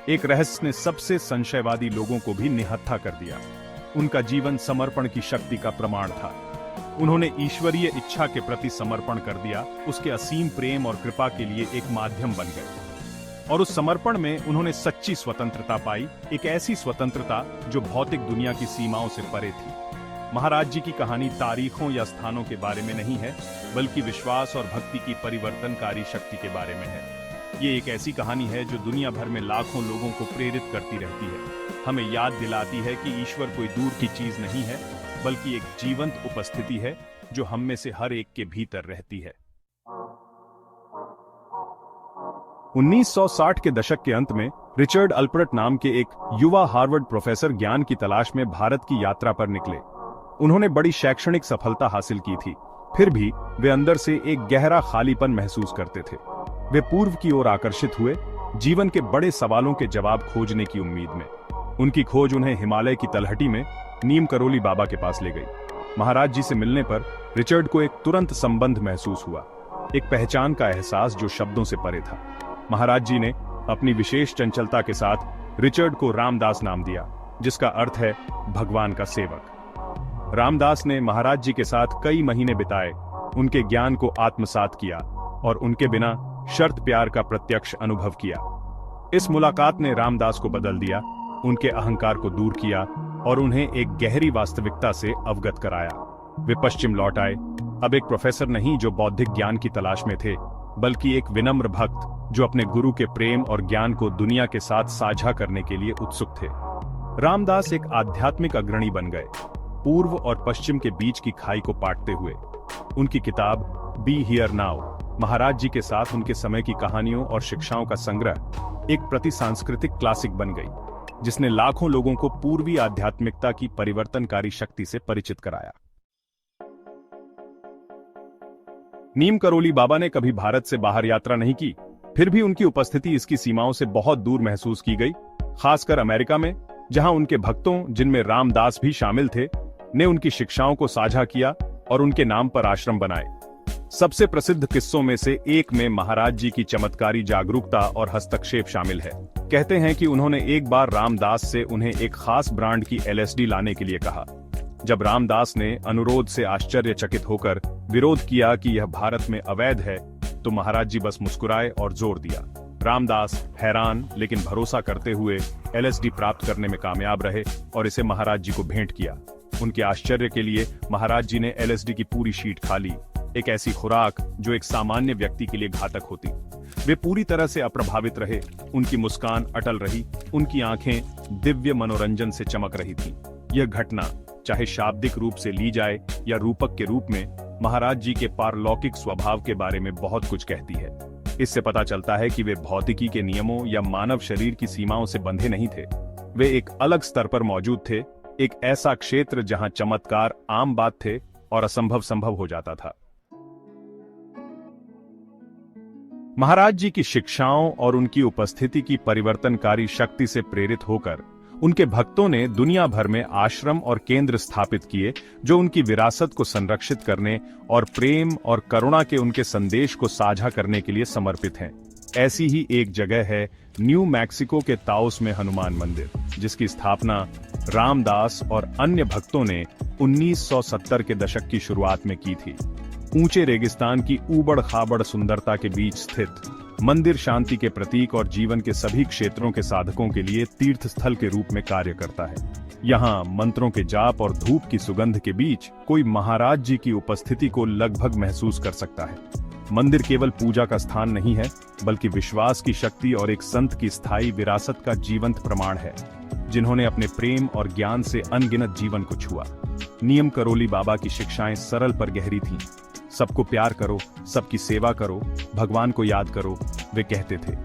एक रहस्य ने सबसे संशयवादी लोगों को भी निहत्था कर दिया। उनका जीवन समर्पण की शक्ति का प्रमाण था। उन्होंने ईश्वरीय इच्छा के प्रति समर्पण कर दिया, उसके असीम प्रेम और कृपा के लिए एक माध्यम बन गए। और उस समर्पण में उन्होंने सच्ची स्वतंत्रता पाई, एक ऐसी स्वतंत्रता जो भौतिक दुनिया की सीमाओं से परे थी। महाराज जी की कहानी तारीखों या स्थानों के बारे में नहीं है, बल्कि विश्वास और भक्ति की परिवर्तनकारी शक्ति के बारे में है। ये एक ऐसी कहानी है जो दुनिया भर में लाखों लोगों को प्रेरित करती रहती है, हमें याद दिलाती है कि ईश्वर कोई दूर की चीज नहीं है, बल्कि एक जीवंत उपस्थिति है जो हम में से हर एक के भीतर रहती है। 1960 के दशक के अंत में रिचर्ड अल्पर्ट नाम के एक युवा हार्वर्ड प्रोफेसर ज्ञान की तलाश में भारत की यात्रा पर निकले। उन्होंने बड़ी शैक्षणिक सफलता हासिल की थी, फिर भी वे अंदर से एक गहरा खालीपन महसूस करते थे। वे पूर्व की ओर आकर्षित हुए, जीवन के बड़े सवालों के जवाब खोजने की उम्मीद में। उनकी खोज उन्हें हिमालय की तलहटी में नीम करोली बाबा के पास ले गई। महाराज जी से मिलने पर रिचर्ड को एक तुरंत संबंध महसूस हुआ, एक पहचान का एहसास जो शब्दों से परे था। महाराज जी ने अपनी विशेष चंचलता के साथ रिचर्ड को रामदास नाम दिया, जिसका अर्थ है भगवान का सेवक। रामदास ने महाराज जी के साथ कई महीने बिताए, उनके ज्ञान को आत्मसात किया और उनके बिना शर्त प्यार का प्रत्यक्ष अनुभव किया। इस मुलाकात ने रामदास को बदल दिया, उनके अहंकार को दूर किया और उन्हें एक गहरी वास्तविकता से अवगत कराया। वे पश्चिम लौट आए, अब एक प्रोफेसर नहीं जो बौद्धिक ज्ञान की तलाश में थे, बल्कि एक विनम्र भक्त जो अपने गुरु के प्रेम और ज्ञान को दुनिया के साथ साझा करने के लिए उत्सुक थे। रामदास एक आध्यात्मिक अग्रणी बन गए, पूर्व और पश्चिम के बीच की खाई को पाटते हुए। उनकी किताब बी हियर नाउ महाराज जी के साथ उनके समय की कहानियों और शिक्षाओं का संग्रह एक प्रति सांस्कृतिक क्लासिक बन गई, जिसने लाखों लोगों को पूर्वी आध्यात्मिकता की परिवर्तनकारी शक्ति से परिचित कराया। नीम करोली बाबा ने कभी भारत से बाहर यात्रा नहीं की, फिर भी उनकी उपस्थिति इसकी सीमाओं से बहुत दूर महसूस की गई। खासकर अमेरिका में, जहां उनके भक्तों, जिनमें रामदास भी शामिल थे, ने उनकी शिक्षाओं को साझा किया और उनके नाम पर आश्रम बनाए। सबसे प्रसिद्ध किस्सों में से एक में महाराज जी की चमत्कारी जागरूकता और हस्तक्षेप शामिल है। कहते हैं कि उन्होंने एक बार रामदास से उन्हें एक खास ब्रांड की LSD लाने के लिए कहा। जब रामदास ने अनुरोध से आश्चर्यचकित होकर विरोध किया कि यह भारत में अवैध है, तो महाराज जी बस मुस्कुराए और जोर दिया। रामदास हैरान लेकिन भरोसा करते हुए LSD प्राप्त करने में कामयाब रहे और इसे महाराज जी को भेंट किया। उनके आश्चर्य के लिए महाराज जी ने LSD की पूरी शीट खा ली, एक ऐसी खुराक जो एक सामान्य व्यक्ति के लिए घातक होती। वे पूरी तरह से अप्रभावित रहे, उनकी मुस्कान अटल रही, उनकी आंखें दिव्य मनोरंजन से चमक रही थीं। यह घटना, चाहे शाब्दिक रूप से ली जाए या रूपक के रूप में, महाराज जी के पारलौकिक स्वभाव के बारे में बहुत कुछ कहती है। इससे पता चलता है कि वे भौतिकी के नियमों या मानव शरीर की सीमाओं से बंधे नहीं थे। वे एक अलग स्तर पर मौजूद थे, एक ऐसा क्षेत्र जहां चमत्कार आम बात थे और असंभव संभव हो जाता था। महाराज जी की शिक्षाओं और उनकी उपस्थिति की परिवर्तनकारी शक्ति से प्रेरित होकर उनके भक्तों ने दुनिया भर में आश्रम और केंद्र स्थापित किए, जो उनकी विरासत को संरक्षित करने और प्रेम और करुणा के उनके संदेश को साझा करने के लिए समर्पित हैं। ऐसी ही एक जगह है न्यू मैक्सिको के ताओस में हनुमान मंदिर, जिसकी स्थापना रामदास और अन्य भक्तों ने 1970 के दशक की शुरुआत में की थी। ऊंचे रेगिस्तान की ऊबड़ खाबड़ सुंदरता के बीच स्थित मंदिर शांति के प्रतीक और जीवन के सभी क्षेत्रों के साधकों के लिए तीर्थ स्थल के रूप में कार्य करता है। यहाँ मंत्रों के जाप और धूप की सुगंध के बीच कोई महाराज जी की उपस्थिति को लगभग महसूस कर सकता है। मंदिर केवल पूजा का स्थान नहीं है, बल्कि विश्वास की शक्ति और एक संत की स्थायी विरासत का जीवंत प्रमाण है, जिन्होंने अपने प्रेम और ज्ञान से अनगिनत जीवन को छुआ। नीम करोली बाबा की शिक्षाएं सरल पर गहरी थीं। सबको प्यार करो, सबकी सेवा करो, भगवान को याद करो, वे कहते थे।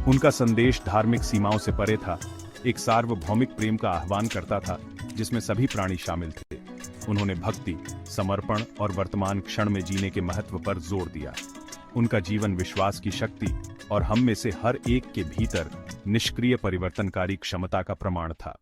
उनका संदेश धार्मिक सीमाओं से परे था, एक सार्वभौमिक प्रेम का आह्वान करता था, जिसमें सभी प्राणी शामिल थे। उन्होंने भक्ति, समर्पण और वर्तमान क्षण में जीने के महत्व पर जोर दिया। उनका जीवन विश्वास की शक्ति और हम में से हर एक के भीतर निष्क्रिय परिवर्तनकारी क्षमता का प्रमाण था।